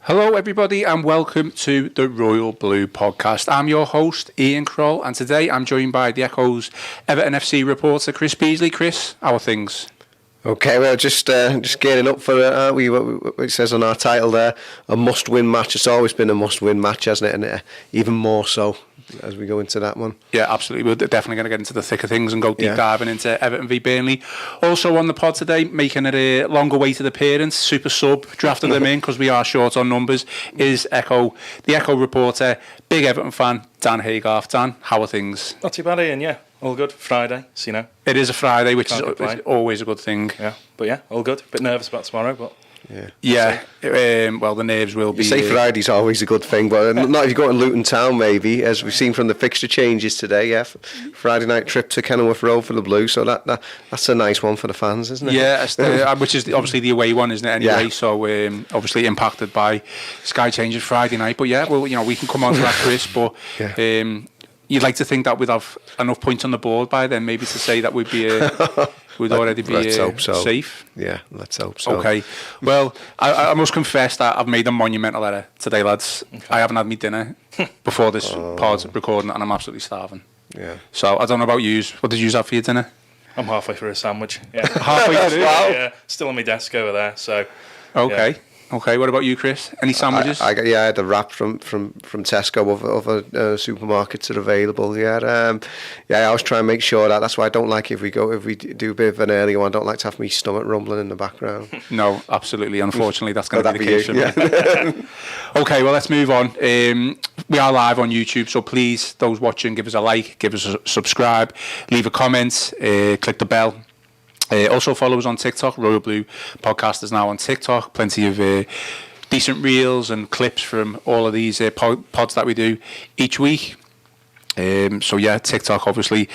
Hello everybody and welcome to the Royal Blue podcast. I'm your host Ian Croll and today I'm joined by the Echo's Everton FC reporter Chris Beesley. Chris, how are things? Okay, well, just gearing up for aren't we? What it says on our title there, a must-win match. It's always been a must-win match, hasn't it? And even more so as we go into that one. Yeah, absolutely. We're definitely going to get into the thick of things and go deep diving into Everton v Burnley. Also on the pod today, making it a longer waited appearance, super sub, drafted them in because we are short on numbers, is the Echo reporter, big Everton fan, Dan Haygarth. Dan, how are things? Not too bad, Ian, yeah. All good. Friday, so you know. It is a Friday, which is always a good thing. Yeah, but yeah, all good. Bit nervous about tomorrow, but... Well, the nerves will be... You say Friday's always a good thing, but not if you go to Luton Town, maybe, as we've seen from the fixture changes today, yeah. Friday night trip to Kenilworth Road for the Blue, so that's a nice one for the fans, isn't it? Yeah, which is obviously the away one, isn't it, anyway? Yeah. So, obviously impacted by Sky changes Friday night. But yeah, well, we can come on to that, Chris, but... Yeah. You'd like to think that we'd have enough points on the board by then, maybe to say that we'd be we'd already be safe. Yeah, let's hope so. Okay. Well, I must confess that I've made a monumental error today, lads. Okay. I haven't had my dinner before this pod recording, and I'm absolutely starving. Yeah. So I don't know about yous. What did you have for your dinner? I'm halfway through a sandwich. Yeah. Halfway through. Wow. Yeah. Still on my desk over there. So. Okay. Yeah. Okay, what about you, Chris? Any sandwiches? I had a wrap from Tesco of other supermarkets that are available. I always try and make sure that's why I don't like if we do a bit of an early one. I don't like to have my stomach rumbling in the background. No, absolutely. Unfortunately, that's going to be the case for me. Okay, well, let's move on. We are live on YouTube, so please, those watching, give us a like, give us a subscribe, leave a comment, click the bell. Also follow us on TikTok. Royal Blue Podcast is now on TikTok. Plenty of decent reels and clips from all of these pods that we do each week. So yeah, TikTok, obviously.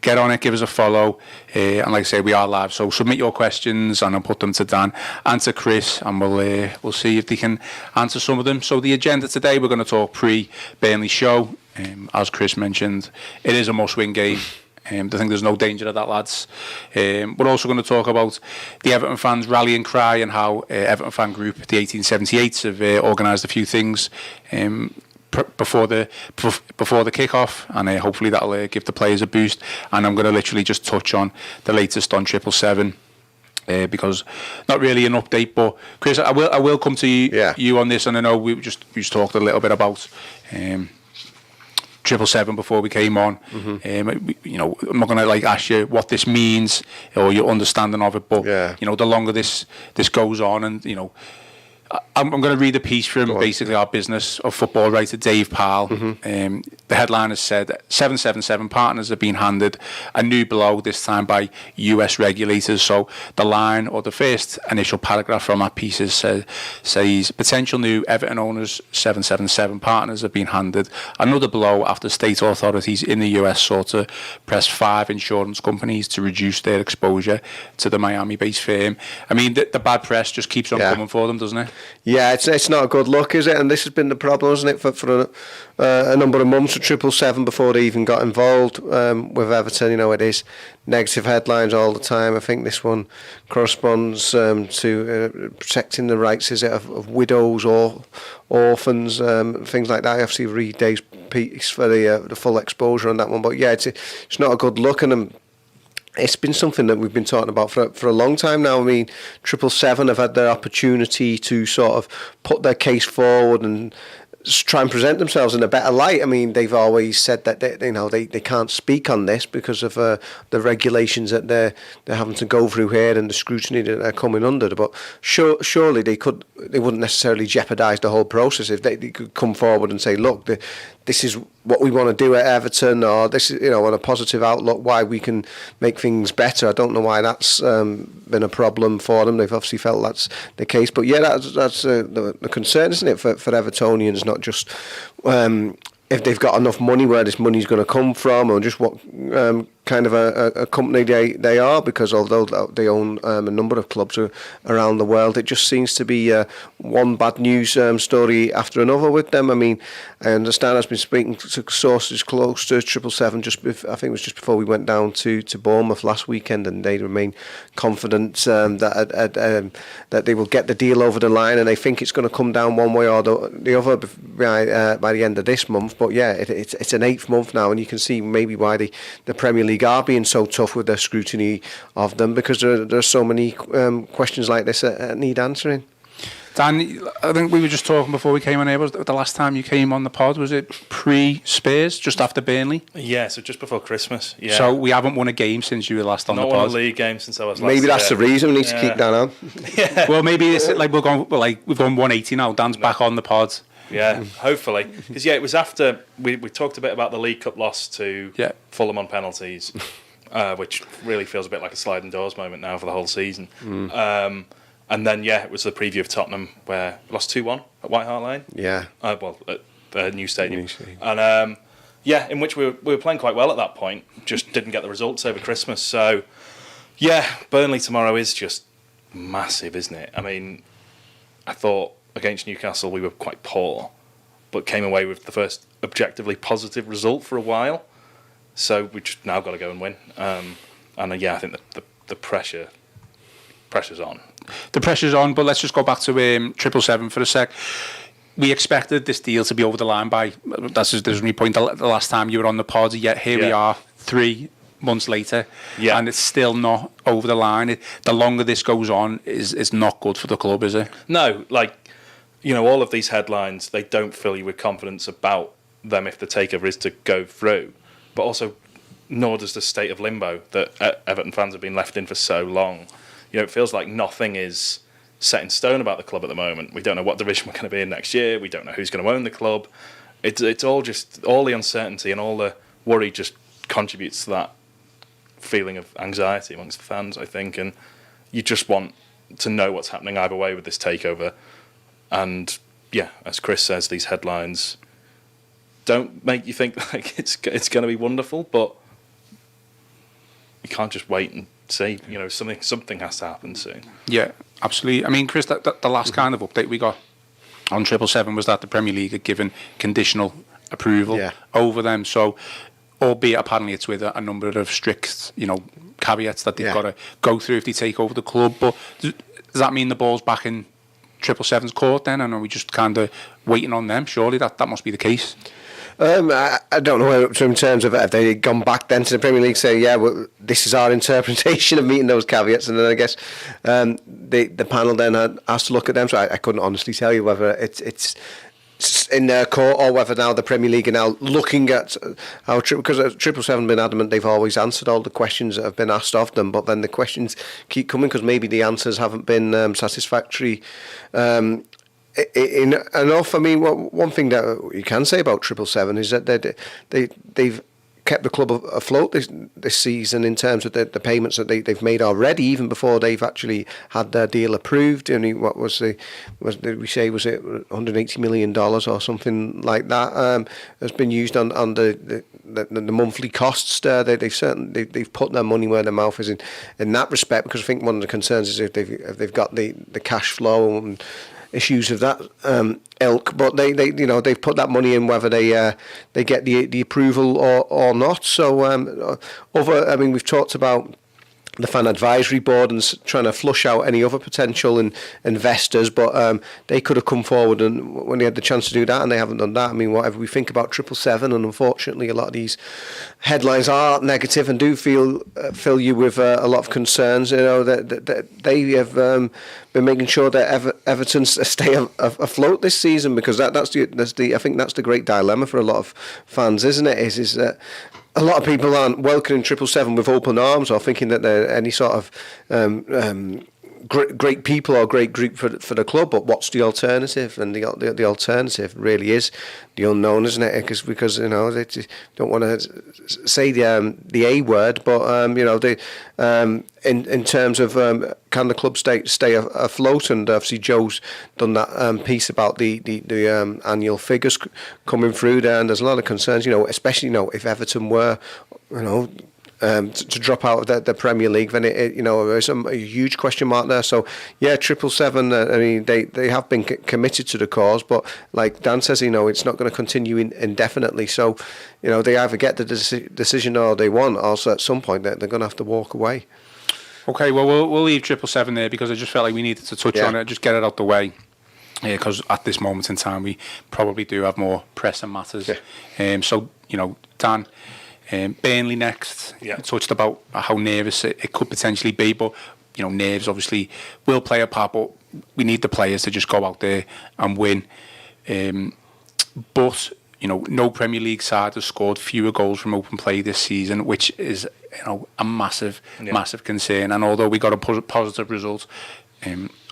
Get on it, give us a follow. And like I say, we are live. So submit your questions and I'll put them to Dan and to Chris and we'll see if they can answer some of them. So the agenda today, we're going to talk pre-Burnley show. As Chris mentioned, it is a must-win game. I think there's no danger of that, lads. We're also going to talk about the Everton fans' rallying cry and how Everton fan group, the 1878s, have organised a few things before the kick-off, and hopefully that'll give the players a boost. And I'm going to literally just touch on the latest on 777. Because not really an update, but Chris, I will come to you on this, and I know we just talked a little bit about 777 before we came on. Mm-hmm. I'm not going to ask you what this means or your understanding of it, but the longer this goes on, and I'm going to read a piece from basically our Business of Football writer Dave Powell. Mm-hmm. The headline has said 777 partners have been handed a new blow, this time by US regulators. So the line, or the first initial paragraph from that piece says potential new Everton owners 777 partners have been handed another blow after state authorities in the US sought to press 5 insurance companies to reduce their exposure to the Miami-based firm. I mean, the bad press just keeps on coming for them, doesn't it? Yeah, it's not a good look, is it? And this has been the problem, isn't it, for a number of months with 777 before they even got involved with Everton. It is negative headlines all the time. I think this one corresponds to protecting the rights, is it, of widows or orphans, things like that. I have to read Dave's piece for the full exposure on that one. But yeah, it's not a good look, and it's been something that we've been talking about for a long time now. I mean, 777 have had their opportunity to sort of put their case forward and try and present themselves in a better light. I mean, they've always said that they can't speak on this because of the regulations that they're having to go through here and the scrutiny that they're coming under. But surely they wouldn't necessarily jeopardise the whole process if they could come forward and say, look, this is what we want to do at Everton, or this is, on a positive outlook, why we can make things better. I don't know why that's been a problem for them. They've obviously felt that's the case. But yeah, that's the concern, isn't it, for Evertonians, not just if they've got enough money, where this money's going to come from, or just what kind of a company they are, because although they own a number of clubs around the world, it just seems to be one bad news story after another with them. I mean, I understand I've been speaking to sources close to 777 I think it was just before we went down to Bournemouth last weekend, and they remain confident that they will get the deal over the line, and they think it's going to come down one way or the other by the end of this month. But yeah, it's an 8th month now, and you can see maybe why the Premier League are being so tough with their scrutiny of them, because there are so many questions like this that need answering. Dan, I think we were just talking before we came on here, was the last time you came on the pod, was it pre-Spurs, just after Burnley? Yeah, so just before Christmas. Yeah. So we haven't won a game since you were last on the pod. Not won a league game since I was last. Maybe that's the reason we need to keep Dan on. Yeah. Well, maybe it's like we've gone 180 now. Dan's back on the pod. Yeah, hopefully. Because, it was after we talked a bit about the League Cup loss to Fulham on penalties, which really feels a bit like a sliding doors moment now for the whole season. And then, it was the preview of Tottenham, where we lost 2-1 at White Hart Lane. Yeah. At the new stadium. And, in which we were playing quite well at that point, just didn't get the results over Christmas. So, Burnley tomorrow is just massive, isn't it? I mean, I thought against Newcastle we were quite poor, but came away with the first objectively positive result for a while. So we just now got to go and win. I think the pressure's on. The pressure's on, but let's just go back to 777 for a sec. We expected this deal to be over the line by, there's only point, the last time you were on the pod, yet here we are 3 months later, and it's still not over the line. The longer this goes on, is not good for the club, is it? No, all of these headlines, they don't fill you with confidence about them if the takeover is to go through. But also, nor does the state of limbo that Everton fans have been left in for so long. It feels like nothing is set in stone about the club at the moment. We don't know what division we're going to be in next year. We don't know who's going to own the club. It's all the uncertainty and all the worry just contributes to that feeling of anxiety amongst the fans, I think. And you just want to know what's happening either way with this takeover. And as Chris says, these headlines don't make you think like it's going to be wonderful, but you can't just wait and see. Something has to happen soon. Yeah, absolutely. I mean, Chris, the last kind of update we got on 777 was that the Premier League had given conditional approval over them. So, albeit apparently it's with a number of strict, caveats that they've got to go through if they take over the club. But does that mean the ball's back in 777's court then, and are we just kind of waiting on them? Surely that must be the case. I don't know in terms of have they gone back then to the Premier League saying, this is our interpretation of meeting those caveats, and then I guess the panel then has to look at them. So I couldn't honestly tell you whether it's in their court or whether now the Premier League are now looking at how, because 777 have been adamant they've always answered all the questions that have been asked of them, but then the questions keep coming because maybe the answers haven't been satisfactory enough. I mean, one thing that you can say about 777 is that they've kept the club afloat this season in terms of the payments that they've made already, even before they've actually had their deal approved. I mean, was it $180 million or something like that has been used on the monthly costs there. They've put their money where their mouth is in that respect, because I think one of the concerns is if they've got the cash flow and issues of that ilk, but they've put that money in whether they get the approval or not. So we've talked about the fan advisory board and trying to flush out any other potential investors, but they could have come forward and when they had the chance to do that, and they haven't done that. I mean, whatever we think about 777, and unfortunately a lot of these headlines are negative and do fill you with a lot of concerns. That they have been making sure that Everton stay afloat this season, because that's the I think that's the great dilemma for a lot of fans, isn't it? Is that a lot of people aren't welcoming 777 with open arms or thinking that they're any sort of great people or great group for the club. But what's the alternative? And the alternative really is the unknown, isn't it? Because they don't want to say the A word, but in terms of can the club stay afloat? And obviously Joe's done that piece about the annual figures coming through there, and there's a lot of concerns. Especially if Everton were to drop out of the Premier League, then there's a huge question mark there. So yeah, 777. I mean, they have been committed to the cause, but like Dan says, it's not going to continue indefinitely. So they either get the decision or they won't. Also, at some point, they're going to have to walk away. Okay, well, we'll leave 777 there because I just felt like we needed to touch on it, just get it out the way. Because at this moment in time, we probably do have more pressing matters. Yeah. So, Dan, Burnley next. Yeah. Touched about how nervous it could potentially be, but, nerves obviously will play a part, but we need the players to just go out there and win. But, no Premier League side has scored fewer goals from open play this season, which is, a massive concern. And although we got a positive result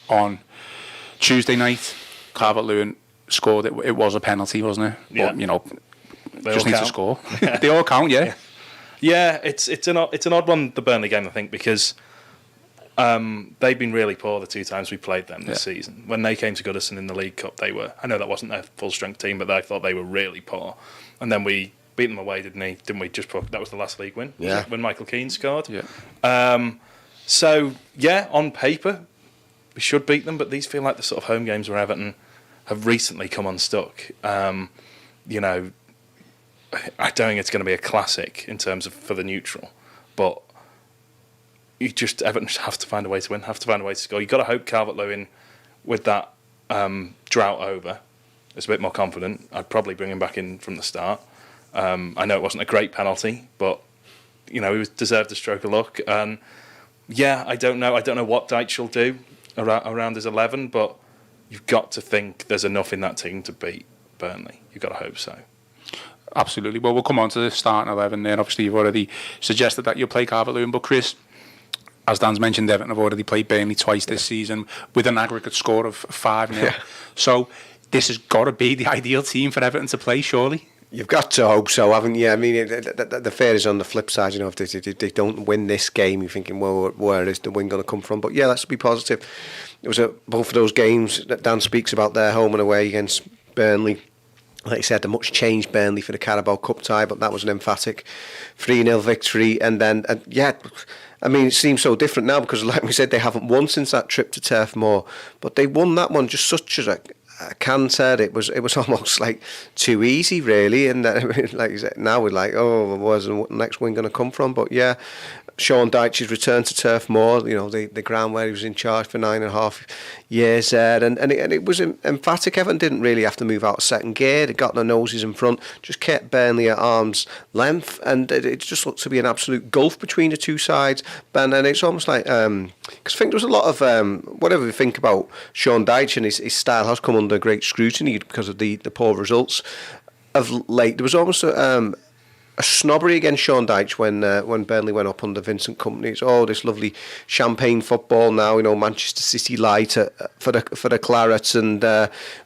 on Tuesday night, Calvert-Lewin scored. It was a penalty, wasn't it? Yeah. But, just need to score. They all count, yeah. Yeah, it's an odd one, the Burnley game, I think, because they've been really poor the 2 times we played them this season. When they came to Goodison in the League Cup, I know that wasn't their full-strength team, but I thought they were really poor. And then we beat them away, didn't we? That was the last league win, when Michael Keane scored. Yeah. So, on paper, we should beat them, but these feel like the sort of home games where Everton have recently come unstuck. I don't think it's going to be a classic in terms of for the neutral, but Everton have to find a way to win, have to find a way to score. You've got to hope Calvert-Lewin, with that drought over, is a bit more confident. I'd probably bring him back in from the start. I know it wasn't a great penalty, but he deserved a stroke of luck. And I don't know what Dyche will do around his 11, but you've got to think there's enough in that team to beat Burnley. You've got to hope so. Absolutely. Well, we'll come on to the starting 11 there. Obviously, you've already suggested that you'll play Calvert-Lewin, but Chris, as Dan's mentioned, Everton have already played Burnley twice this season with an aggregate score of 5-0. Yeah. So this has got to be the ideal team for Everton to play, surely. You've got to hope so, haven't you? I mean, the fear is on the flip side. If they don't win this game, you're thinking, well, where is the win going to come from? But yeah, let's be positive. It was both of those games that Dan speaks about there, home and away against Burnley. Like you said, a much changed Burnley for the Carabao Cup tie, but that was an emphatic 3-0 victory. And then, I mean, it seems so different now because, like we said, they haven't won since that trip to Turf Moor. But they won that one just such as a canter. It was almost like too easy, really. And like you said, now we're like, where's the next win going to come from? But yeah, Sean Dyche's return to Turf Moor, the ground where he was in charge for 9.5 years there, and it was emphatic. Everton didn't really have to move out of second gear. They got their noses in front, just kept Burnley at arm's length, and it just looked to be an absolute gulf between the two sides. And it's almost like, because I think there was a lot of, whatever we think about Sean Dyche and his style has come under great scrutiny because of the poor results of late. There was almost a snobbery against Sean Dyche when Burnley went up under Vincent Kompany. It's this lovely champagne football now, Manchester City light for the Clarets, and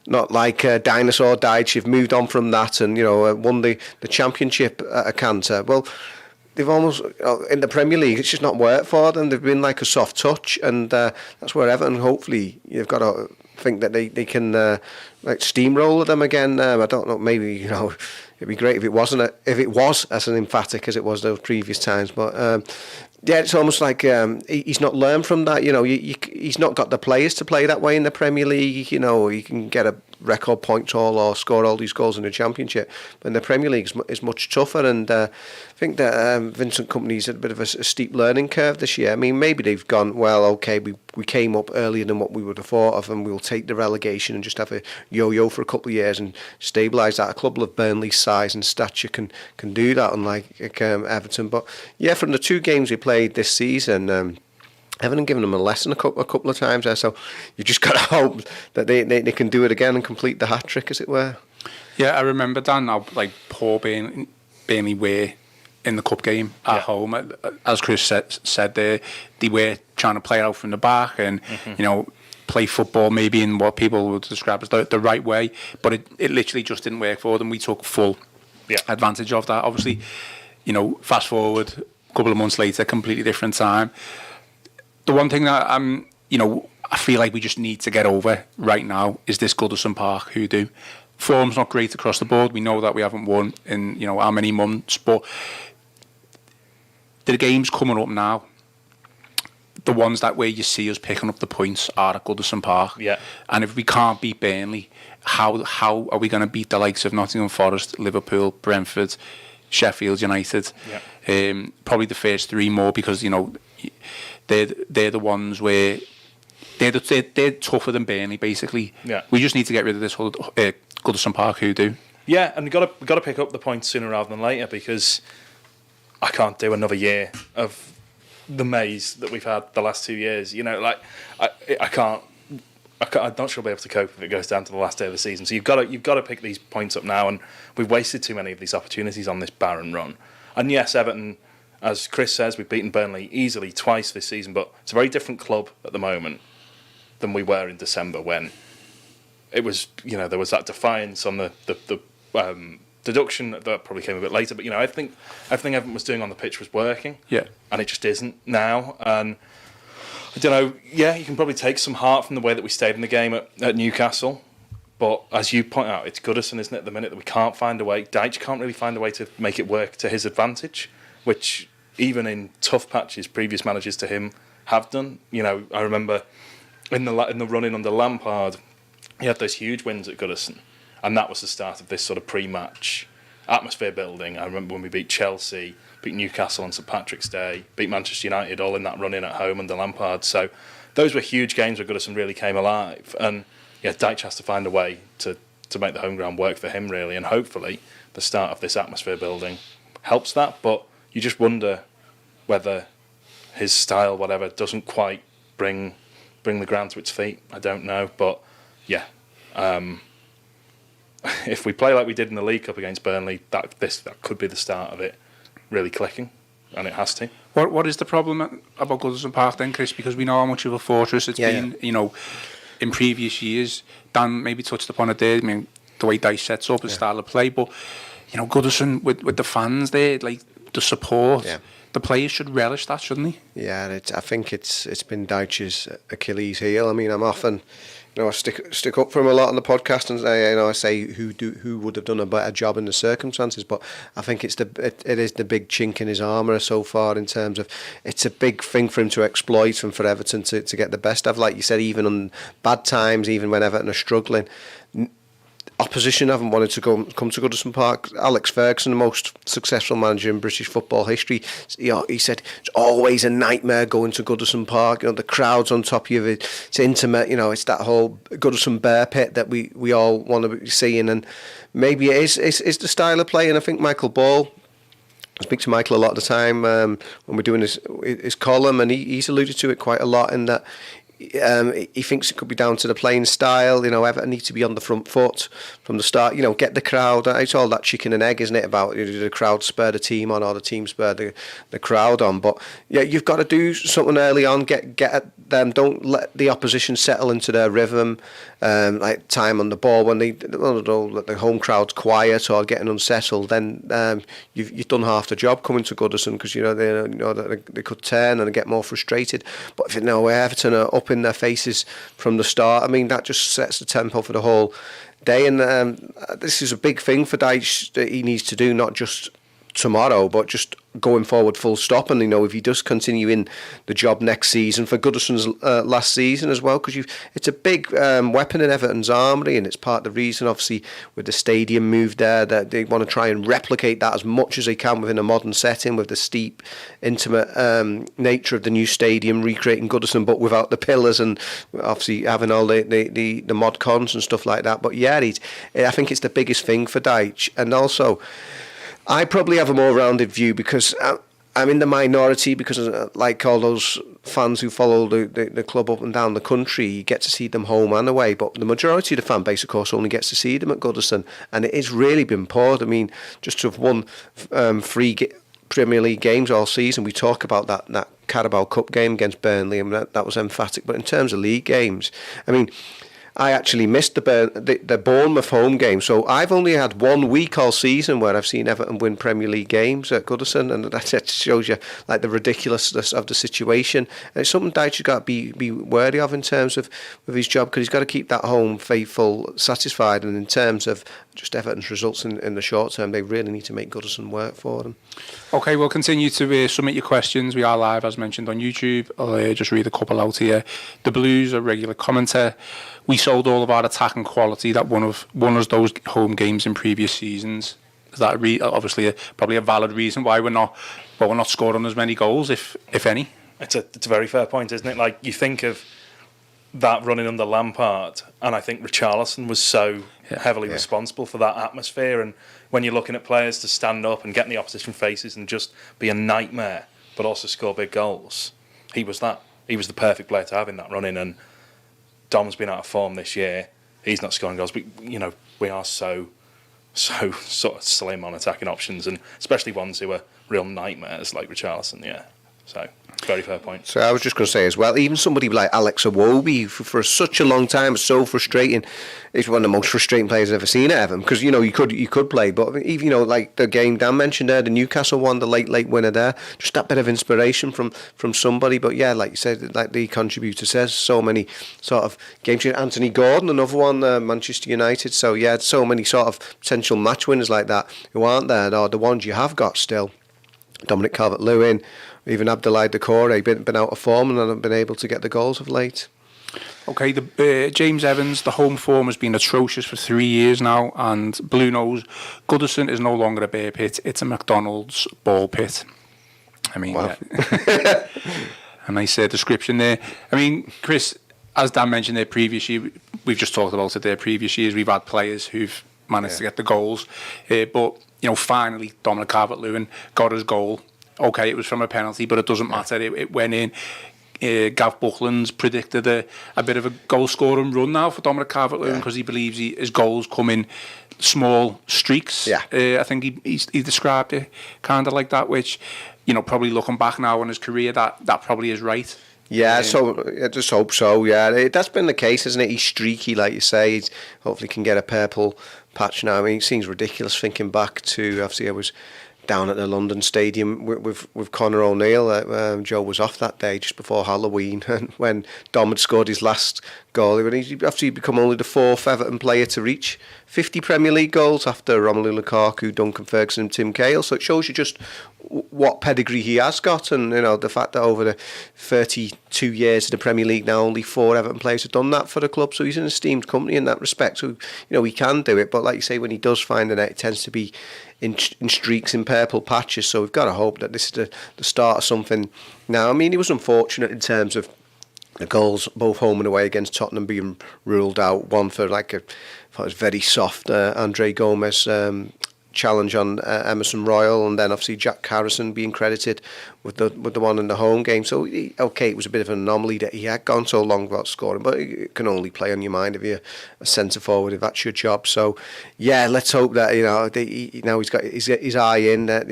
not like Dinosaur Dyche. You've moved on from that and won the championship at a canter. Well, they've almost in the Premier League, it's just not worked for them. They've been like a soft touch, and that's where Everton, hopefully, you've got to think that they can like steamroller them again. I don't know, maybe it'd be great if it was as an emphatic as it was those previous times, but it's almost like he's not learned from that. He's not got the players to play that way in the Premier League. He can get a record point haul or score all these goals in the Championship, but in the Premier League is much tougher. And I think that Vincent Kompany's at a bit of a steep learning curve this year. I mean, maybe they've gone, well, okay, we came up earlier than what we would have thought of, and we'll take the relegation and just have a yo-yo for a couple of years and stabilise that. A club of Burnley's size and stature can do that, unlike Everton. But yeah, from the 2 games we played this season, Everton given them a lesson a couple of times there, so you just got to hope that they can do it again and complete the hat trick, as it were. Yeah, I remember, Dan, how poor Burnley were in the cup game at home. As Chris said there, they were trying to play out from the back and play football maybe in what people would describe as the right way, but it literally just didn't work for them. We took full advantage of that. Obviously, fast forward a couple of months later, completely different time. The one thing that I feel like we just need to get over right now is this Goodison Park hoodoo. Form's not great across the board. We know that we haven't won in how many months, but the games coming up now, the ones that where you see us picking up the points are at Goodison Park. Yeah. And if we can't beat Burnley, how are we going to beat the likes of Nottingham Forest, Liverpool, Brentford, Sheffield United? Yeah. Probably the first three more, because they're the ones where they're tougher than Burnley, basically. Yeah. We just need to get rid of this whole Goodison Park hoodoo. Yeah, and we've got to pick up the points sooner rather than later, because I can't do another year of the maze that we've had the last 2 years. I can't. I'm not sure I'll be able to cope if it goes down to the last day of the season. So you've got to pick these points up now, and we've wasted too many of these opportunities on this barren run. And yes, Everton, as Chris says, we've beaten Burnley easily twice this season, but it's a very different club at the moment than we were in December, when it was, there was that defiance on the deduction that probably came a bit later. But I think everything Everton was doing on the pitch was working. Yeah. And it just isn't now. And I don't know. Yeah, you can probably take some heart from the way that we stayed in the game at Newcastle. But as you point out, it's Goodison, isn't it, at the minute, that we can't find a way. Dyche can't really find a way to make it work to his advantage, which even in tough patches, previous managers to him have done. I remember in the run-in under Lampard, he had those huge wins at Goodison, and that was the start of this sort of pre-match atmosphere building. I remember when we beat Chelsea, beat Newcastle on St Patrick's Day, beat Manchester United, all in that run-in at home under Lampard. So those were huge games where Goodison really came alive. And yeah, Dyche has to find a way to make the home ground work for him, really. And hopefully the start of this atmosphere building helps that. But you just wonder whether his style, whatever, doesn't quite bring the ground to its feet. I don't know. But yeah, if we play like we did in the League Cup against Burnley, that could be the start of it really clicking, and it has to. What is the problem about Goodison Park then, Chris? Because we know how much of a fortress it's been, in previous years. Dan maybe touched upon it there. I mean, the way Dyche sets up his style of play, but Goodison with the fans there, like the support, the players should relish that, shouldn't they? Yeah, I think it's been Dyche's Achilles heel. I mean, I'm often, I stick up for him a lot on the podcast, and I say who would have done a better job in the circumstances. But I think it is the big chink in his armour so far, in terms of it's a big thing for him to exploit and for Everton to get the best of. Like you said, even on bad times, even when Everton are struggling, opposition haven't wanted to come to Goodison Park. Alex Ferguson, the most successful manager in British football history, he said it's always a nightmare going to Goodison Park. The crowd's on top of you. It's intimate. It's that whole Goodison bear pit that we all want to be seeing. And maybe it is the style of play. And I think Michael Ball, I speak to Michael a lot of the time when we're doing his column, and he's alluded to it quite a lot, in that he thinks it could be down to the playing style. Everton need to be on the front foot from the start. Get the crowd. It's all that chicken and egg, isn't it? About the crowd spur the team on, or the team spur the crowd on. But yeah, you've got to do something early on. Get at them. Don't let the opposition settle into their rhythm. Like time on the ball when the home crowd's quiet or getting unsettled. Then you've done half the job coming to Goodison, because they could turn and get more frustrated. But if Everton are up in their faces from the start, I mean, that just sets the tempo for the whole day. And this is a big thing for Dyche that he needs to do, not just tomorrow, but just going forward full stop. And if he does continue in the job next season, for Goodison's last season as well, because it's a big weapon in Everton's armoury, and it's part of the reason, obviously, with the stadium move there, that they want to try and replicate that as much as they can within a modern setting, with the steep, intimate nature of the new stadium, recreating Goodison but without the pillars, and obviously having all the mod cons and stuff like that. But yeah, I think it's the biggest thing for Dyche. And also, I probably have a more rounded view, because I'm in the minority, because like all those fans who follow the club up and down the country, you get to see them home and away. But the majority of the fan base, of course, only gets to see them at Goodison. And it has really been poor. I mean, just to have won 3 Premier League games all season, we talk about that Carabao Cup game against Burnley, and that was emphatic. But in terms of league games, I mean, I actually missed the Bournemouth home game. So I've only had 1 week all season where I've seen Everton win Premier League games at Goodison, and that shows you like the ridiculousness of the situation. And it's something Dyche has got to be wary of in terms of his job, because he's got to keep that home faithful satisfied. And in terms of just Everton's results in the short term, they really need to make Goodison work for them. Okay, we'll continue to submit your questions. We are live, as mentioned, on YouTube. I'll just read a couple out here. The Blues, a regular commenter. We sold all of our attacking quality that won us those home games in previous seasons. Is that obviously probably a valid reason why we're not scoring as many goals, if any? It's a very fair point, isn't it? Like, you think of that running under Lampard, and I think Richarlison was so heavily responsible for that atmosphere. And when you're looking at players to stand up and get in the opposition faces and just be a nightmare, but also score big goals, he was that. He was the perfect player to have in that running. And Dom's been out of form this year. He's not scoring goals. But, we are so sort of slim on attacking options, and especially ones who are real nightmares like Richarlison. Yeah, so very fair point. So I was just going to say as well, even somebody like Alex Iwobi, for such a long time, it's so frustrating. He's one of the most frustrating players I've ever seen at Everton, because you could play, but even like the game Dan mentioned there, the Newcastle one, the late winner there, just that bit of inspiration from somebody. But yeah, like you said, like the contributor says, so many sort of games. Anthony Gordon, another one, Manchester United. So yeah, so many sort of potential match winners like that who aren't there, or the ones you have got still. Dominic Calvert-Lewin, even Abdoulaye Doucouré, been out of form and haven't been able to get the goals of late. Okay, the James Evans, the home form has been atrocious for 3 years now, and Blue Nose, Goodison is no longer a bear pit, it's a McDonald's ball pit. I mean, wow. Yeah. A nice description there. I mean, Chris, as Dan mentioned there previous year, we've just talked about it there, previous years, we've had players who've managed to get the goals, but finally Dominic Calvert-Lewin got his goal. Okay, it was from a penalty, but it doesn't matter. It went in. Gav Buckland's predicted a bit of a goal-scoring run now for Dominic Calvert-Lewin, because he believes his goals come in small streaks. Yeah. I think he described it kind of like that, which, probably looking back now on his career, that probably is right. Yeah, so I just hope so. Yeah, that's been the case, isn't it? He's streaky, like you say. He's hopefully can get a purple patch now. I mean, it seems ridiculous thinking back to, obviously I was down at the London Stadium with Conor O'Neill. Joe was off that day just before Halloween, and when Dom had scored his last goal, he'd actually become only the fourth Everton player to reach 50 Premier League goals after Romelu Lukaku, Duncan Ferguson and Tim Cahill. So it shows you just what pedigree he has got, and the fact that over the 32 years of the Premier League now, only 4 Everton players have done that for the club. So he's an esteemed company in that respect. So he can do it, but like you say, when he does find the net, it tends to be in streaks, in purple patches. So we've got to hope that this is the start of something now. I mean, he was unfortunate in terms of the goals, both home and away, against Tottenham being ruled out. One for I thought it was very soft Andre Gomez challenge on Emerson Royal, and then obviously Jack Harrison being credited with the one in the home game. So it was a bit of an anomaly that he had gone so long without scoring, but it can only play on your mind if you're a centre forward, if that's your job. So yeah, let's hope that now he's got his eye in, that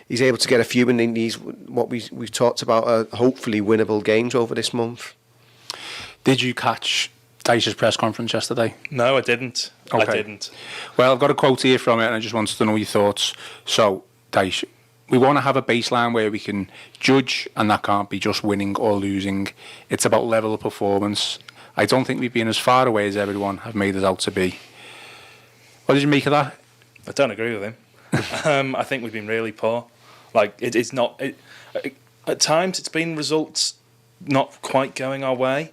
he's able to get a few in these what we've talked about, hopefully winnable games over this month. Did you catch Dyche's press conference yesterday? No, I didn't. Okay. I didn't. Well, I've got a quote here from it, and I just wanted to know your thoughts. So, Dyche, we want to have a baseline where we can judge, and that can't be just winning or losing. It's about level of performance. I don't think we've been as far away as everyone have made us out to be. What did you make of that? I don't agree with him. I think we've been really poor. Like, it's not... at times, it's been results not quite going our way,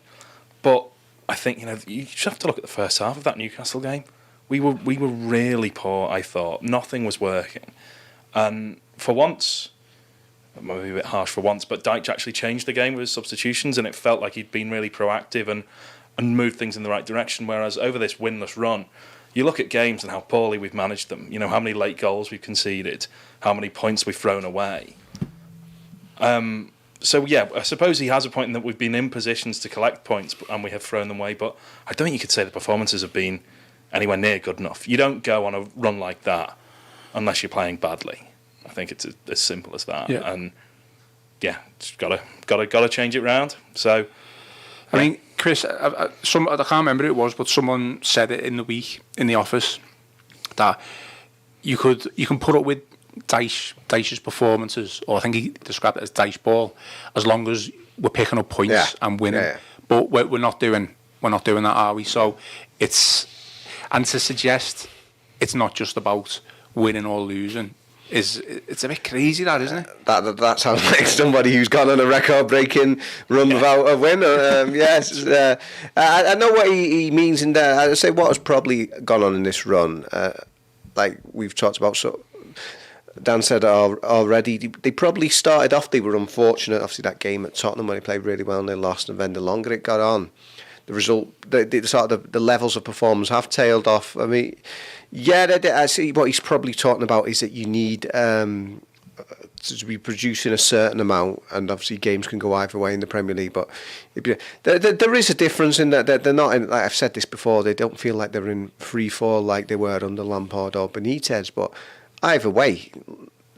but I think you just have to look at the first half of that Newcastle game. We were really poor. I thought nothing was working, and for once, maybe a bit harsh for once, but Dyche actually changed the game with his substitutions, and it felt like he'd been really proactive and moved things in the right direction. Whereas over this winless run, you look at games and how poorly we've managed them. How many late goals we've conceded, how many points we've thrown away. So, yeah, I suppose he has a point in that we've been in positions to collect points and we have thrown them away, but I don't think you could say the performances have been anywhere near good enough. You don't go on a run like that unless you're playing badly. I think it's as simple as that. Yeah. And, yeah, it's got to change it round. So, I mean, Chris, I can't remember who it was, but someone said it in the week in the office that you can put up with Dyche's performances, or I think he described it as Dyche ball, as long as we're picking up points and winning. Yeah. But we're not doing that, are we? So and to suggest it's not just about winning or losing it's a bit crazy, that, isn't it? That sounds like somebody who's gone on a record-breaking run without a win. Yes, I know what he means in there. I'd say what has probably gone on in this run, like we've talked about. So Dan said already, they probably started off. They were unfortunate. Obviously, that game at Tottenham when they played really well and they lost, and then the longer it got on, the result, the levels of performance have tailed off. I mean, yeah, I see what he's probably talking about is that you need to be producing a certain amount, and obviously games can go either way in the Premier League. But there is a difference in that they're not in, like I've said this before, they don't feel like they're in free fall like they were under Lampard or Benitez. But either way,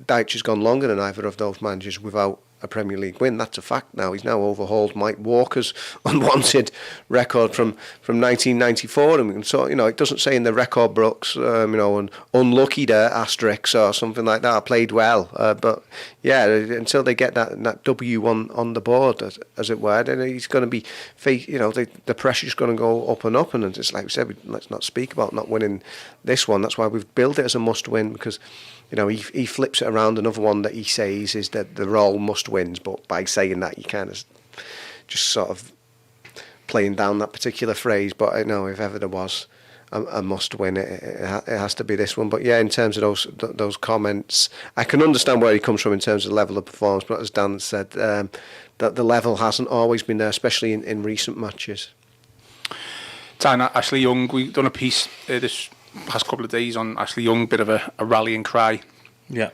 Dyche has gone longer than either of those managers without a Premier League win. That's a fact now. He's now overhauled Mike Walker's unwanted record from 1994, and so it doesn't say in the record books, an unlucky there asterisk or something like that. Played well, but yeah, until they get that W on the board, as it were, then he's going to be, the pressure's going to go up, and it's like we said, let's not speak about not winning this one. That's why we've built it as a must-win, because he flips it around. Another one that he says is that the role must wins, but by saying that, you kind of just sort of playing down that particular phrase. But if ever there was a must win, it has to be this one. But yeah, in terms of those comments, I can understand where he comes from in terms of the level of performance. But as Dan said, that the level hasn't always been there, especially in recent matches. Tyne, Ashley Young, we've done a piece this past couple of days on Ashley Young, bit of a rallying cry. Yeah.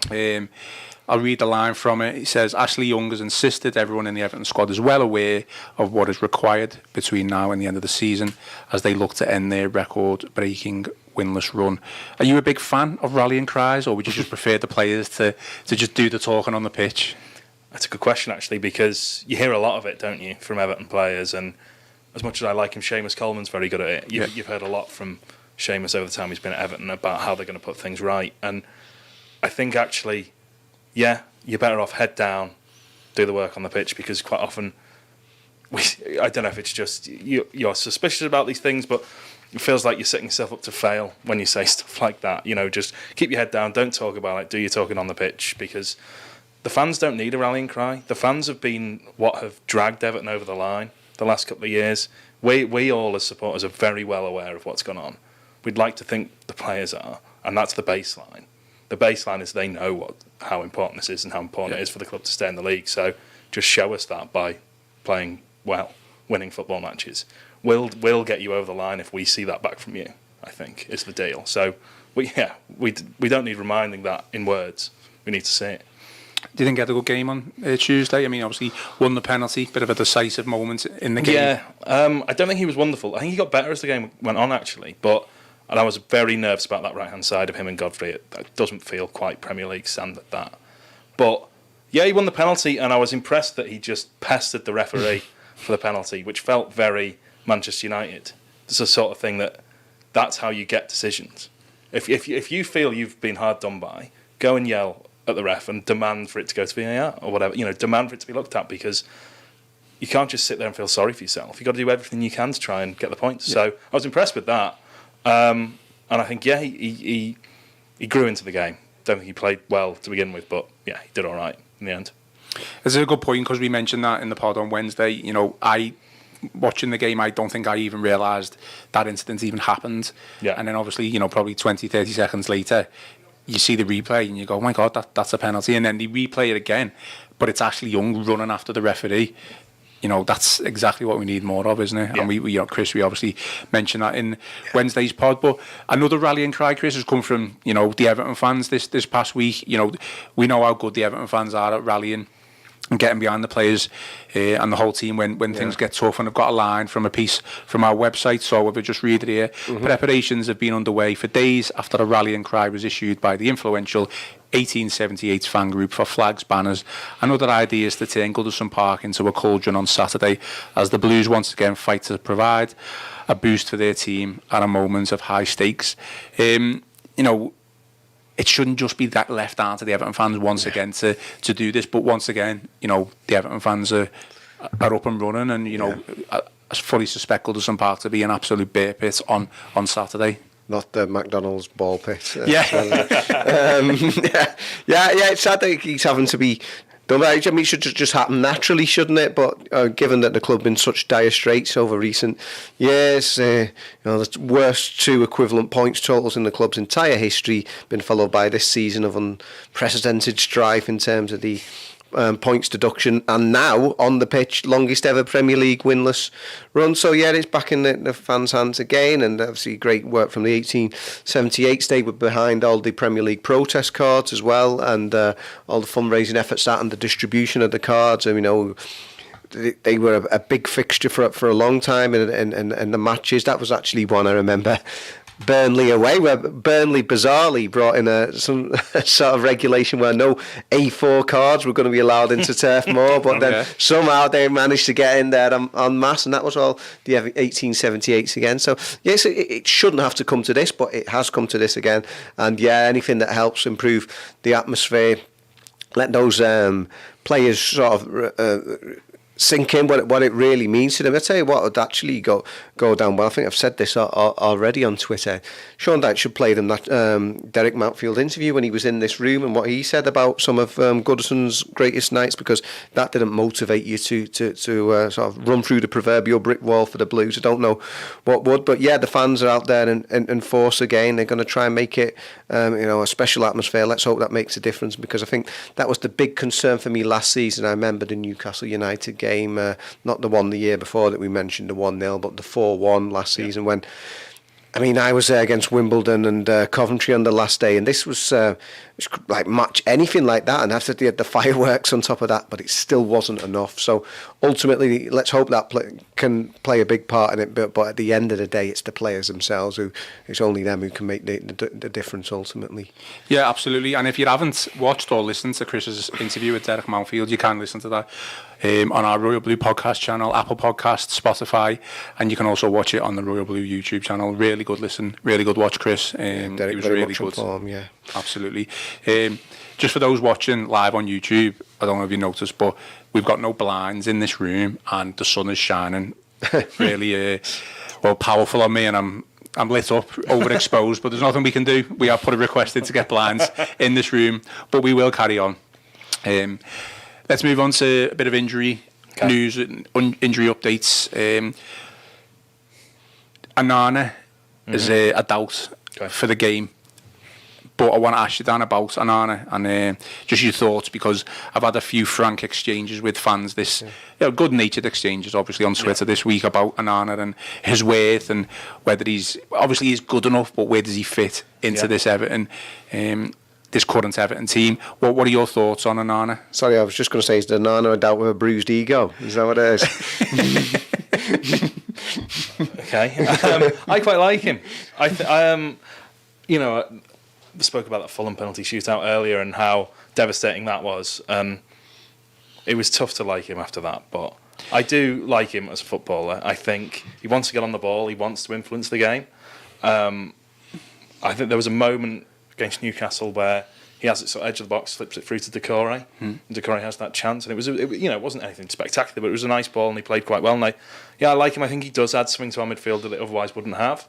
I'll read the line from it. It says, Ashley Young has insisted everyone in the Everton squad is well aware of what is required between now and the end of the season as they look to end their record-breaking winless run. Are you a big fan of rallying cries, or would you just prefer the players to just do the talking on the pitch? That's a good question, actually, because you hear a lot of it, don't you, from Everton players, and as much as I like him, Seamus Coleman's very good at it. You've heard a lot from Seamus over the time he's been at Everton about how they're going to put things right, and I think actually, yeah, you're better off head down, do the work on the pitch, because quite often, I don't know if it's just you're suspicious about these things, but it feels like you're setting yourself up to fail when you say stuff like that. Just keep your head down, don't talk about it, do your talking on the pitch, because the fans don't need a rallying cry. The fans have been what have dragged Everton over the line the last couple of years. We all as supporters are very well aware of what's gone on. We'd like to think the players are, and that's the baseline. The baseline is they know how important this is and how important it is for the club to stay in the league. So just show us that by playing well, winning football matches. We'll get you over the line if we see that back from you, I think, is the deal. So we don't need reminding that in words. We need to see it. Do you think he had a good game on Tuesday? I mean, obviously won the penalty, bit of a decisive moment in the game. Yeah, I don't think he was wonderful. I think he got better as the game went on, actually. And I was very nervous about that right-hand side of him and Godfrey. It doesn't feel quite Premier League standard, that. But, yeah, he won the penalty, and I was impressed that he just pestered the referee for the penalty, which felt very Manchester United. It's the sort of thing that's how you get decisions. If you feel you've been hard done by, go and yell at the ref and demand for it to go to VAR or whatever. Demand for it to be looked at, because you can't just sit there and feel sorry for yourself. You've got to do everything you can to try and get the points. Yeah. So I was impressed with that. And I think, yeah, he grew into the game. Don't think he played well to begin with, but yeah, he did all right in the end. It's a good point, because we mentioned that in the pod on Wednesday. Watching the game, I don't think I even realised that incident even happened. Yeah. And then obviously, probably 20, 30 seconds later, you see the replay and you go, oh my God, that's a penalty. And then they replay it again, but it's Ashley Young running after the referee. That's exactly what we need more of, isn't it? Yeah. And we Chris, we obviously mentioned that in Wednesday's pod. But another rallying cry, Chris, has come from, the Everton fans this past week. We know how good the Everton fans are at rallying. and getting behind the players and the whole team when things get tough. And I've got a line from a piece from our website, so we'll just read it here. Preparations have been underway for days after a rallying cry was issued by the influential 1878 fan group for flags, banners and other ideas to turn Goodison Park into a cauldron on Saturday, as the Blues once again fight to provide a boost for their team at a moment of high stakes. You know, it shouldn't just be that left down to the Everton fans once again to do this, but once again, you know, the Everton fans are up and running, and you know, I fully suspect Goodison Park to be an absolute bear pit on Saturday. Not the McDonald's ball pit. Yeah. It's sad that he's having to be done. I mean, it should just happen naturally, shouldn't it? But given that the club been in such dire straits over recent years, you know, the worst 2 equivalent points totals in the club's entire history, been followed by this season of unprecedented strife in terms of the points deduction, and now on the pitch, longest ever Premier League winless run. So yeah, it's back in the fans' hands again, and obviously great work from the 1878. They were behind all the Premier League protest cards as well, and all the fundraising efforts that and the distribution of the cards. And you know, they were a big fixture for a long time in the matches. That was actually one I remember. Burnley away, where Burnley bizarrely brought in some sort of regulation where no A4 cards were going to be allowed into Turf Moor, but then somehow they managed to get in there en masse, and that was all the 1878s again. So yes, it shouldn't have to come to this, but it has come to this again. And yeah, anything that helps improve the atmosphere, let those players sort of sink in what it really means to them. I tell you what would actually go down well. I think I've said this already on Twitter. Sean Dyche should play them that Derek Mountfield interview when he was in this room, and what he said about some of Goodison's greatest nights, because that didn't motivate you to sort of run through the proverbial brick wall for the Blues. I don't know what would, but yeah, the fans are out there in force again. They're going to try and make it you know, a special atmosphere. Let's hope that makes a difference, because I think that was the big concern for me last season. I remember the Newcastle United game, not the one the year before that we mentioned, the 1-0, but the 4-1 last season, when I mean, I was there against Wimbledon and Coventry on the last day, and this was like match anything like that, and after they had the fireworks on top of that, but it still wasn't enough. So ultimately, let's hope that can play a big part in it, but at the end of the day, it's the players themselves it's only them who can make the difference ultimately. Yeah, absolutely. And if you haven't watched or listened to Chris's interview with Derek Mountfield, you can listen to that on our Royal Blue podcast channel, Apple Podcasts, Spotify, and you can also watch it on the Royal Blue YouTube channel. Really good listen, really good watch, Chris. Derek it was very really much good. Form, yeah. Absolutely. Just for those watching live on YouTube, I don't know if you noticed, but we've got no blinds in this room, and the sun is shining really powerful on me, and I'm lit up, overexposed, but there's nothing we can do. We have put a request in to get blinds in this room, but we will carry on. Let's move on to a bit of injury news and injury updates. Onana is a doubt for the game. But I want to ask you, Dan, about Onana and just your thoughts, because I've had a few frank exchanges with fans, good-natured exchanges, obviously, on Twitter this week about Onana and his worth and whether he's good enough, but where does he fit into this Everton, this current Everton team. What are your thoughts on Onana? Sorry, I was just going to say, is Onana a doubt with a bruised ego? Is that what it is? Okay. I quite like him. You know, I spoke about that Fulham penalty shootout earlier and how devastating that was. It was tough to like him after that, but I do like him as a footballer. I think he wants to get on the ball. He wants to influence the game. I think there was a moment against Newcastle where he has it sort of edge of the box, flips it through to Decore. Decore has that chance, and it wasn't anything spectacular, but it was a nice ball, and he played quite well. And I like him. I think he does add something to our midfield that it otherwise wouldn't have.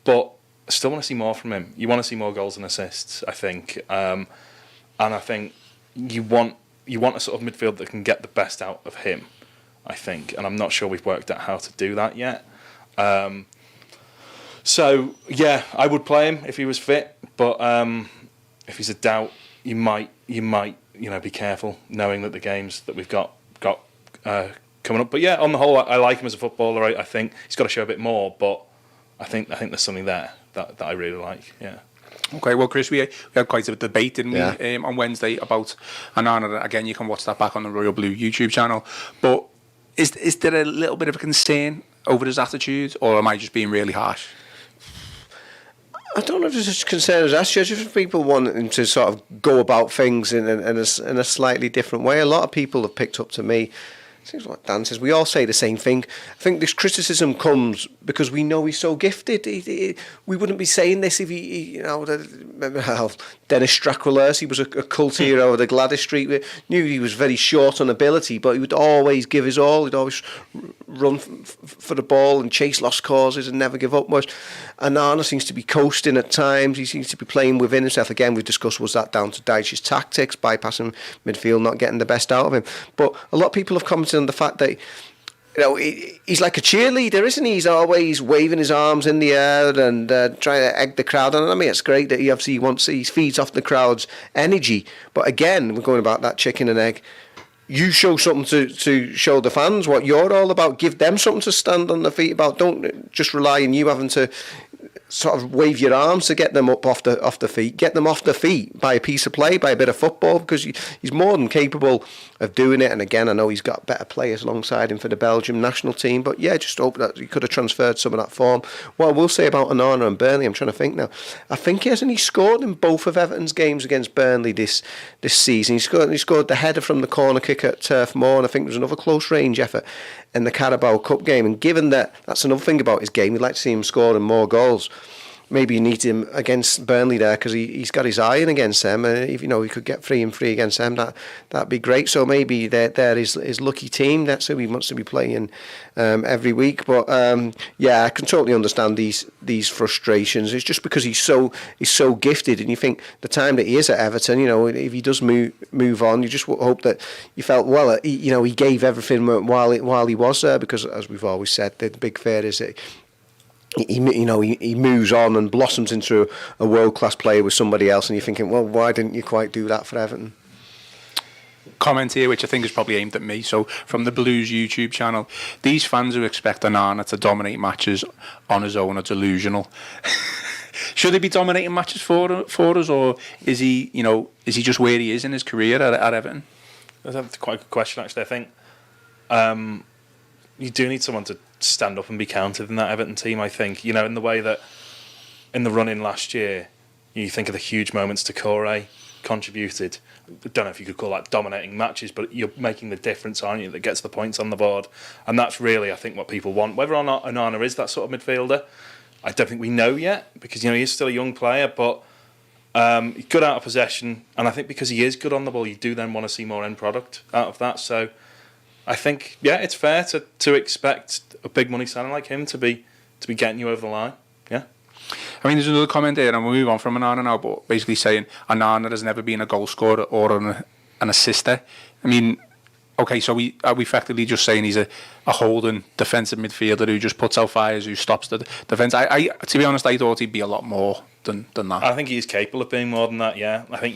But I still want to see more from him. You want to see more goals and assists, I think, and I think you want a sort of midfield that can get the best out of him, I think, and I'm not sure we've worked out how to do that yet. So yeah, I would play him if he was fit, but if he's a doubt, you might be careful, knowing that the games that we've got coming up. But yeah, on the whole, I like him as a footballer. I think he's got to show a bit more, but I think there's something there that I really like. Yeah. Okay, well, Chris, we had quite a debate, didn't we, on Wednesday about Onana. Again, you can watch that back on the Royal Blue YouTube channel. But is there a little bit of a concern over his attitude, or am I just being really harsh? I don't know if there's such concern as that. Just people wanting to sort of go about things in a slightly different way. A lot of people have picked up to me. Seems like Dan says, we all say the same thing. I think this criticism comes because we know he's so gifted. We wouldn't be saying this if he remember how Dennis Stracqualers, he was a cult hero of the Gladys Street. We knew he was very short on ability, but he would always give his all. He'd always run for the ball and chase lost causes and never give up much. Onana seems to be coasting at times. He seems to be playing within himself. Again, we've discussed, was that down to Dyche's tactics, bypassing midfield, not getting the best out of him. But a lot of people have commented on the fact that he's like a cheerleader, isn't he? He's always waving his arms in the air and trying to egg the crowd on. I mean, it's great that he obviously feeds off the crowd's energy. But again, we're going about that chicken and egg. You show something to show the fans what you're all about. Give them something to stand on their feet about. Don't just rely on you having to sort of wave your arms to get them up off the feet. Get them off the feet by a piece of play, by a bit of football, because he's more than capable of doing it. And again, I know he's got better players alongside him for the Belgium national team, but yeah, just hope that he could have transferred some of that form. What I will say about Onana and Burnley, I'm trying to think now. I think he scored in both of Everton's games against Burnley this season. He scored the header from the corner kick at Turf Moor, and I think there was another close range effort in the Carabao Cup game. And given that's another thing about his game, we'd like to see him scoring more goals. Maybe you need him against Burnley there because he's got his eye in against them. If he could get 3-3 against them, that'd be great. So maybe they're his lucky team. That's who he wants to be playing every week. But yeah, I can totally understand these frustrations. It's just because he's so gifted, and you think the time that he is at Everton, if he does move on, you just hope that you felt he gave everything while he was there. Because as we've always said, the big fear is that he moves on and blossoms into a world-class player with somebody else, and you're thinking, well, why didn't you quite do that for Everton? Comment here, which I think is probably aimed at me. So, from the Blues YouTube channel, these fans who expect Onana to dominate matches on his own are delusional. Should he be dominating matches for us, or is he just where he is in his career at Everton? That's quite a good question, actually. I think you do need someone to stand up and be counted in that Everton team, I think. In the way that in the run-in last year, you think of the huge moments Croll contributed. I don't know if you could call that dominating matches, but you're making the difference, aren't you, that gets the points on the board. And that's really, I think, what people want. Whether or not Onana is that sort of midfielder, I don't think we know yet, because he is still a young player, but he's good out of possession, and I think because he is good on the ball, you do then want to see more end product out of that. So I think, yeah, it's fair to expect a big money signing like him to be getting you over the line. Yeah. I mean, there's another comment there, and we'll move on from Onana now, but basically saying Onana has never been a goal scorer or an assister. I mean, okay, so are we effectively just saying he's a holding defensive midfielder who just puts out fires, who stops the defence? I to be honest, I thought he'd be a lot more than that. I think he's capable of being more than that, yeah. I think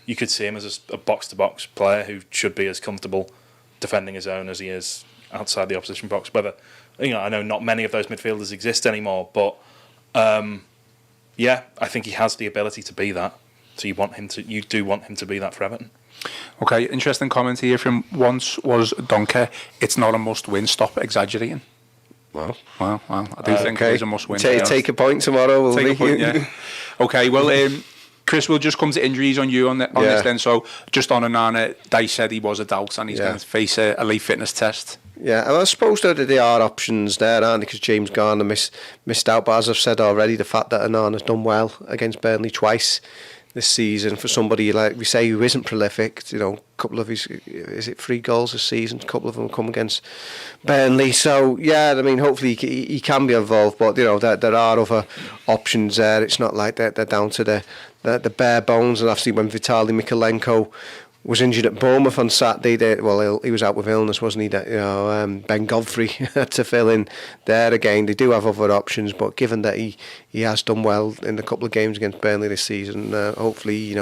you could see him as a box-to-box player who should be as comfortable defending his own as he is outside the opposition box. Whether I know not many of those midfielders exist anymore, but yeah, I think he has the ability to be that. So you do want him to be that for Everton. Okay, interesting comment here from once was Donker. It's not a must-win. Stop exaggerating. Well, I do think it is a must-win. Take a point tomorrow. Take a point, yeah. Okay, well, Chris, we'll just come to injuries on this then. So, just on Onana, Dyche said he was a doubt and he's going to face a late fitness test. Yeah, I suppose that there are options there, aren't there? Because James Garner missed out. But as I've said already, the fact that Onana's done well against Burnley twice this season, for somebody like we say who isn't prolific, a couple of his 3 goals this season, a couple of them come against Burnley. So yeah, I mean, hopefully he can be involved, but there are other options there. It's not like they're down to the bare bones. And obviously when Vitaly Mykolenko was injured at Bournemouth on Saturday, he was out with illness, wasn't he? Ben Godfrey had to fill in there again. They do have other options, but given that he has done well in a couple of games against Burnley this season, hopefully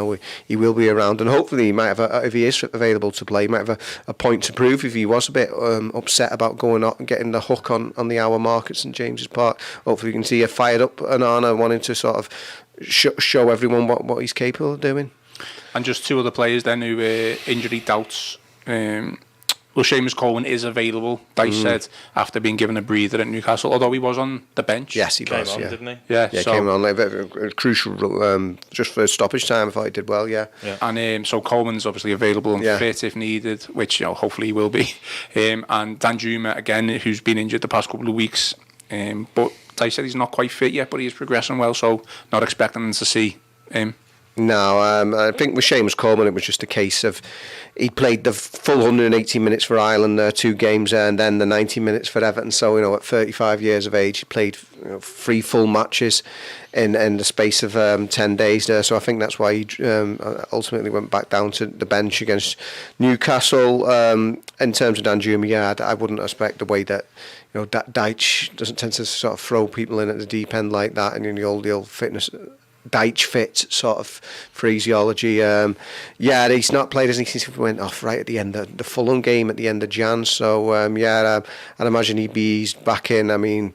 he will be around, and hopefully he might have if he is available to play, he might have a point to prove. If he was a bit upset about going up and getting the hook on the hour mark at St James's Park, hopefully we can see a fired up Onana wanting to sort of show everyone what he's capable of doing. And just 2 other players then who injury doubts. Well, Seamus Coleman is available, Dyche said, after being given a breather at Newcastle, although he was on the bench. Yes, he came was, on, yeah. didn't he? Yeah, Yeah, so, came on like a crucial, just for stoppage time. I thought he did well, yeah. And so Coleman's obviously available and fit if needed, which hopefully he will be. And Danjuma, again, who's been injured the past couple of weeks. But Dyche said he's not quite fit yet, but he is progressing well, so not expecting to see him. No, I think with Seamus Coleman, it was just a case of he played the full 180 minutes for Ireland, 2 games there, and then the 90 minutes for Everton. So, at 35 years of age, he played 3 full matches in the space of 10 days there. So I think that's why he ultimately went back down to the bench against Newcastle. In terms of Danjuma, I wouldn't expect the way that Dyche doesn't tend to sort of throw people in at the deep end like that, and the old fitness. Dyche fit sort of phraseology. He's not played as he went off right at the end of the Fulham game at the end of Jan. So I'd imagine he'd be eased back in. I mean,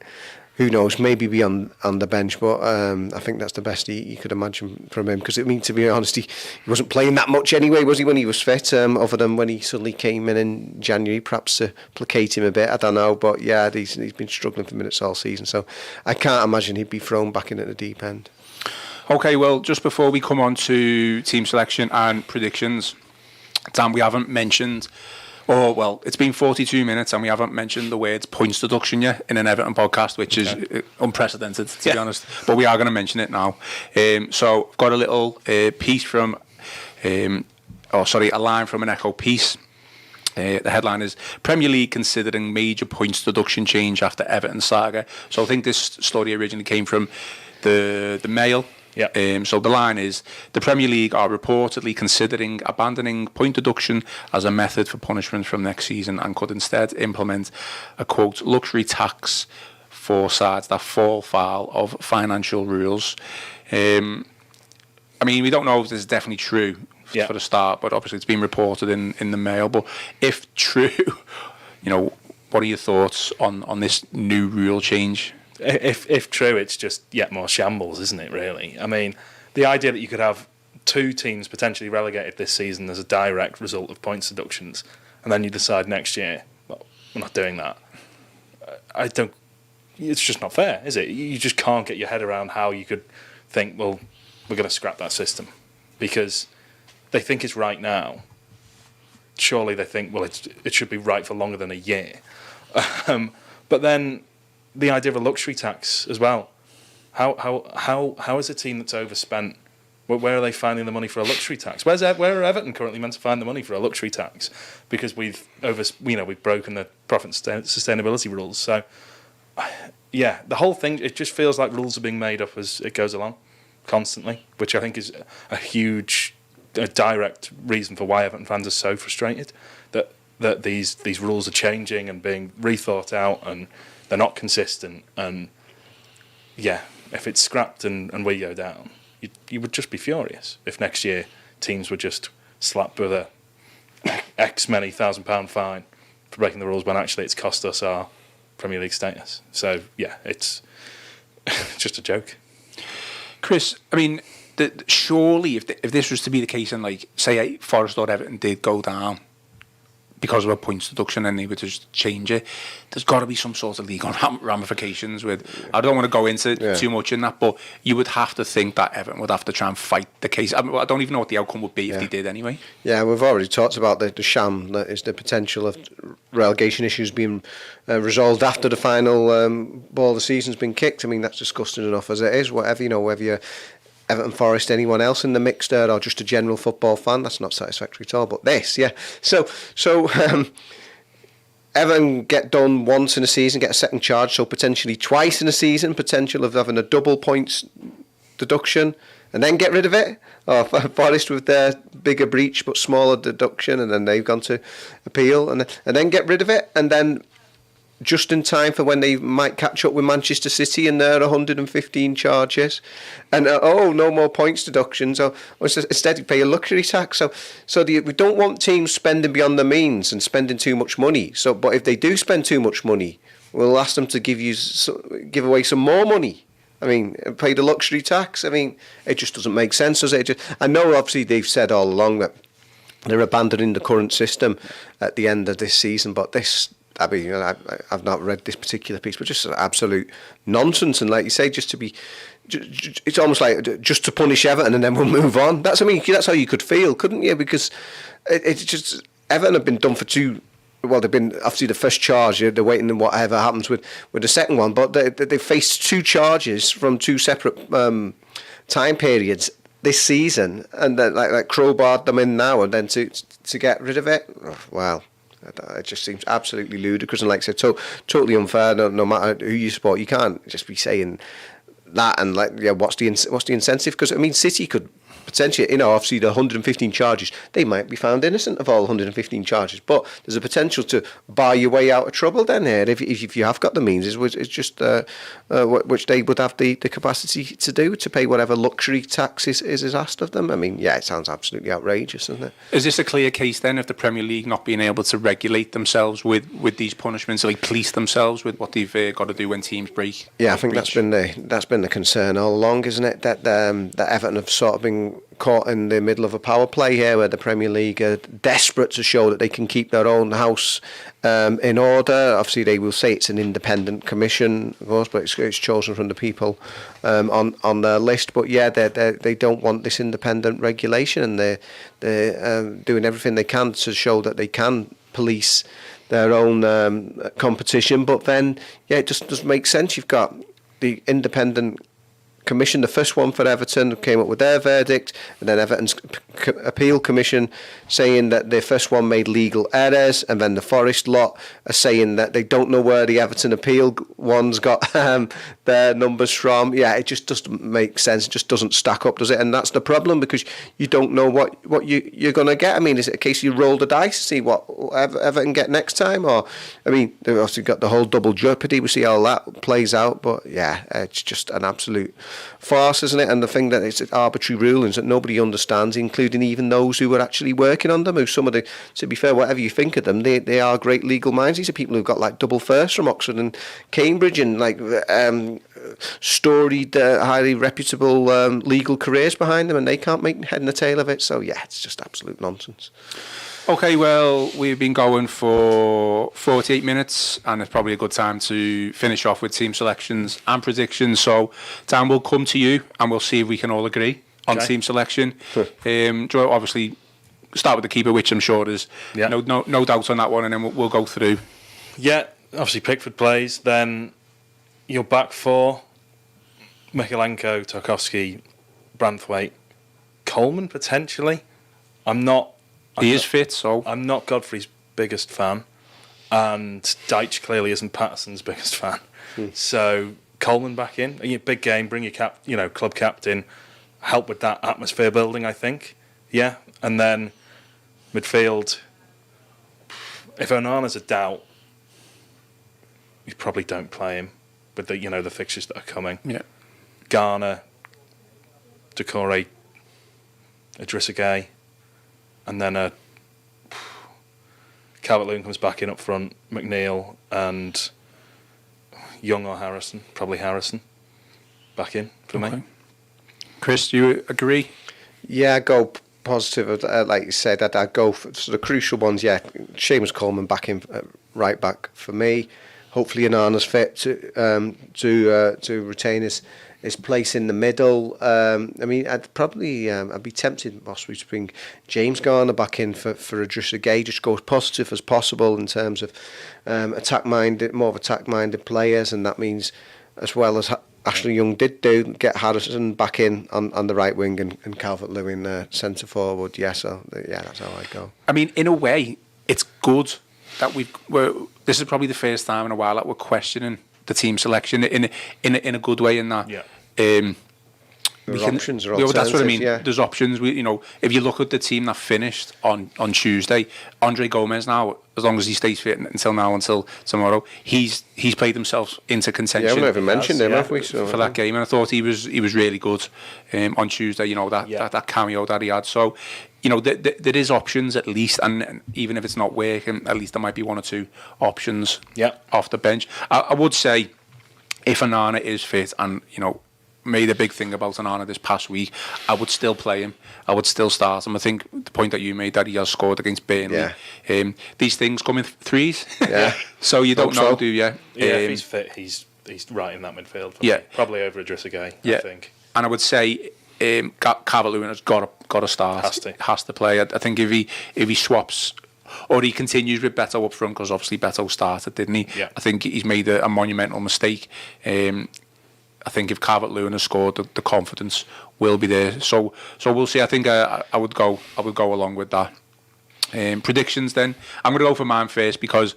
who knows? Maybe be on the bench, but I think that's the best you could imagine from him. Because to be honest, he wasn't playing that much anyway, was he? When he was fit, other than when he suddenly came in January, perhaps to placate him a bit. I don't know, but he's been struggling for minutes all season. So I can't imagine he'd be thrown back in at the deep end. Okay, well, just before we come on to team selection and predictions, Dan, we haven't mentioned, it's been 42 minutes and we haven't mentioned the words points deduction yet in an Everton podcast, which is unprecedented, to be honest. But we are going to mention it now. So I've got a little piece from, a line from an Echo piece. The headline is Premier League considering major points deduction change after Everton saga. So I think this story originally came from the Mail. Yeah. So the line is, the Premier League are reportedly considering abandoning point deduction as a method for punishment from next season and could instead implement a, quote, luxury tax for sides that fall foul of financial rules. I mean, we don't know if this is definitely true for the start, but obviously it's been reported in the Mail. But if true, what are your thoughts on this new rule change? If true, it's just yet more shambles, isn't it, really? I mean, the idea that you could have 2 teams potentially relegated this season as a direct result of points deductions, and then you decide next year, well, we're not doing that. It's just not fair, is it? You just can't get your head around how you could think, well, we're going to scrap that system. Because they think it's right now. Surely they think, well, it should be right for longer than a year. But then the idea of a luxury tax as well. How is a team that's overspent? Where are they finding the money for a luxury tax? Where are Everton currently meant to find the money for a luxury tax? Because we've broken the profit sustainability rules. So the whole thing, it just feels like rules are being made up as it goes along constantly, which I think is a huge, direct reason for why Everton fans are so frustrated that these rules are changing and being rethought out and they're not consistent, and if it's scrapped and we go down, you would just be furious if next year teams were just slapped with a X many £1,000 fine for breaking the rules when actually it's cost us our Premier League status. So it's just a joke. Chris, I mean, surely if this was to be the case and say Forest or Everton did go down because of a points deduction and they were to just change it, there's got to be some sort of legal ramifications with. I don't want to go into too much in that, but you would have to think that Everton would have to try and fight the case. I don't even know what the outcome would be if they did anyway. Yeah, we've already talked about the sham that is the potential of relegation issues being resolved after the final ball of the season's been kicked. I mean, that's disgusting enough as it is. Whether you're Everton, Forest, anyone else in the mix there, or just a general football fan, that's not satisfactory at all. But this, So Everton get done once in a season, get a second charge, so potentially twice in a season, potential of having a double points deduction, and then get rid of it. Or Forest with their bigger breach but smaller deduction, and then they've gone to appeal, and then get rid of it, and then just in time for when they might catch up with Manchester City and their 115 charges, and no more points deductions, or instead you pay a luxury tax. So we don't want teams spending beyond their means and spending too much money. But if they do spend too much money, we'll ask them to give away some more money. I mean, pay the luxury tax. I mean, it just doesn't make sense, does it? I know, obviously, they've said all along that they're abandoning the current system at the end of this season, but this, I mean, I've not read this particular piece, but just absolute nonsense. And like you say, just to be, it's almost like just to punish Everton and then we'll move on. That's how you could feel, couldn't you? Because it's just, Everton have been done for two. Well, they've been obviously the first charge. They're waiting on whatever happens with the second one, but they faced two charges from two separate time periods this season, and then like crowbarred them in now, and then to get rid of it. Well, it just seems absolutely ludicrous, and like I said, totally unfair. No matter who you support, you can't just be saying that. And like, yeah, what's the incentive? Because I mean, City could potentially, obviously the 115 charges, they might be found innocent of all 115 charges, but there's a potential to buy your way out of trouble then here if you have got the means. It's just which they would have the capacity to do, to pay whatever luxury tax is asked of them. I mean, yeah, it sounds absolutely outrageous, doesn't it? Is this a clear case then of the Premier League not being able to regulate themselves with these punishments, like police themselves with what they've got to do when teams break? Yeah, I think that's been the concern all along, isn't it? That Everton have sort of been caught in the middle of a power play here, where the Premier League are desperate to show that they can keep their own house in order. Obviously, they will say it's an independent commission, of course, but it's chosen from the people on their list. But yeah, they don't want this independent regulation, and they're doing everything they can to show that they can police their own competition. But then, yeah, it just doesn't make sense. You've got the independent commission, the first one for Everton, came up with their verdict, and then Everton's appeal commission saying that the first one made legal errors, and then the Forest lot are saying that they don't know where the Everton appeal ones got their numbers from. Yeah, it just doesn't make sense. It just doesn't stack up, does it? And that's the problem, because you don't know what you're going to get. I mean, is it a case you roll the dice to see what Everton get next time? Or, I mean, they've obviously got the whole double jeopardy. We see how that plays out, but yeah, it's just an absolute farce, isn't it? And the thing that it's arbitrary rulings that nobody understands, including even those who are actually working on them, who some of the, to be fair, whatever you think of them, they are great legal minds. These are people who've got like double firsts from Oxford and Cambridge, and like storied, highly reputable legal careers behind them, and they can't make head and the tail of it. So yeah, it's just absolute nonsense. Okay, well, we've been going for 48 minutes, and it's probably a good time to finish off with team selections and predictions. So, Dan, we'll come to you, and we'll see if we can all agree on team selection. Joe, obviously, start with the keeper, which I'm sure there's no doubt on that one, and then we'll go through. Yeah, obviously Pickford plays. Then your back four: Mykolenko, Tarkowski, Branthwaite, Coleman potentially. He is fit, so I'm not Godfrey's biggest fan, and Dyche clearly isn't Patterson's biggest fan. So Coleman back in, big game, bring your club captain, help with that atmosphere building, I think. Yeah, and then midfield. If Onana's a doubt, you probably don't play him with the fixtures that are coming. Yeah, Garner, Decore, Idrissa Gueye. And then Calvert-Lewin comes back in up front, McNeil and Young or Harrison, probably Harrison, back in for me. Chris, do you agree? Yeah, I go positive. Like you said, I'd go for the crucial ones. Yeah, Seamus Coleman back in right back for me. Hopefully Onana's fit to retain his place in the middle. I mean, I'd be tempted possibly to bring James Garner back in for Idrissa Gueye, just go as positive as possible in terms of more of attack-minded players, and that means, as well as Ashley Young did do, get Harrison back in on the right wing and Calvert-Lewin centre forward. Yeah, so yeah, that's how I'd go. I mean, in a way, it's good that this is probably the first time in a while that we're questioning the team selection in a good way. In that, there's options. That's what I mean. Yeah. There's options. If you look at the team that finished on Tuesday, Andre Gomez now, as long as he stays fit until tomorrow, he's played himself into contention. Yeah, we've never mentioned him, have we? So, for that game, and I thought he was really good on Tuesday. That cameo that he had. So, there is options at least, and even if it's not working, at least there might be one or two options off the bench. I would say, if Onana is fit and made a big thing about Onana this past week, I would still play him. I would still start him. I think the point that you made, that he has scored against Burnley. Yeah. These things come in threes. Yeah. So you don't know, do you? Yeah, if he's fit, he's right in that midfield. For me. Probably over Idrissa Gueye, I think. And I would say Calvert-Lewin has got to start. Has to play. I think if he swaps, or he continues with Beto up front, because obviously Beto started, didn't he? Yeah. I think he's made a monumental mistake. I think if Calvert-Lewin has scored, the confidence will be there. So we'll see. I think I would go along with that. Predictions then. I'm going to go for mine first, because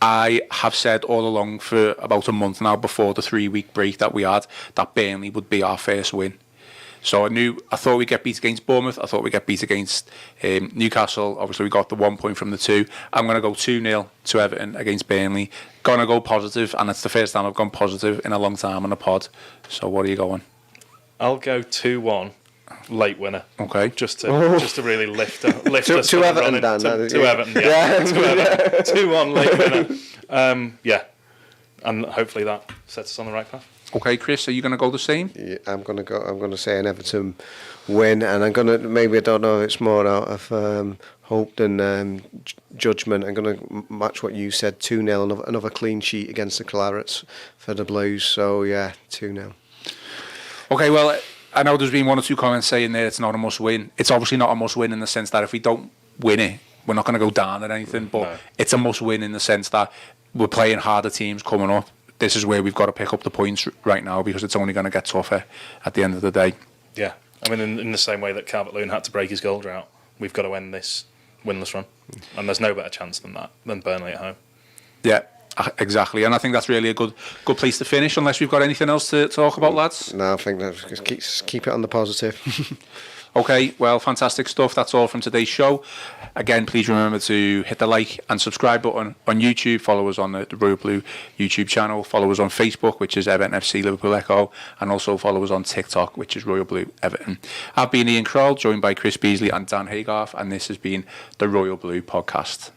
I have said all along for about a month now, before the 3-week break that we had, that Burnley would be our first win. So I thought we'd get beat against Bournemouth. I thought we'd get beat against Newcastle. Obviously, we got the 1 point from the 2. I'm going to go 2-0 to Everton against Burnley. Going to go positive, and it's the first time I've gone positive in a long time on a pod. So what are you going? I'll go 2-1, late winner. Okay. Just to really lift us to Everton, Dan. To Everton, yeah. To Everton. 2-1, late winner. And hopefully that sets us on the right path. Okay, Chris, are you going to go the same? Yeah, I'm going to say an Everton win, and I'm going to, maybe, I don't know if it's more out of hope than judgment. I'm going to match what you said, 2-0, another clean sheet against the Clarets for the Blues. So yeah, 2-0. Okay, well, I know there's been 1 or 2 comments saying there it's not a must win. It's obviously not a must win in the sense that if we don't win it, we're not going to go down or anything, but it's a must win in the sense that we're playing harder teams coming up. This is where we've got to pick up the points right now, because it's only going to get tougher at the end of the day. Yeah, I mean, in the same way that Calvert-Lewin had to break his goal drought, we've got to end this winless run, and there's no better chance than Burnley at home. Yeah, exactly, and I think that's really a good place to finish. Unless we've got anything else to talk about, lads. No, I think that keep it on the positive. Okay, well, fantastic stuff. That's all from today's show. Again, please remember to hit the like and subscribe button on YouTube. Follow us on the Royal Blue YouTube channel. Follow us on Facebook, which is Everton FC Liverpool Echo. And also follow us on TikTok, which is Royal Blue Everton. I've been Ian Croll, joined by Chris Beesley and Dan Haygarth. And this has been the Royal Blue Podcast.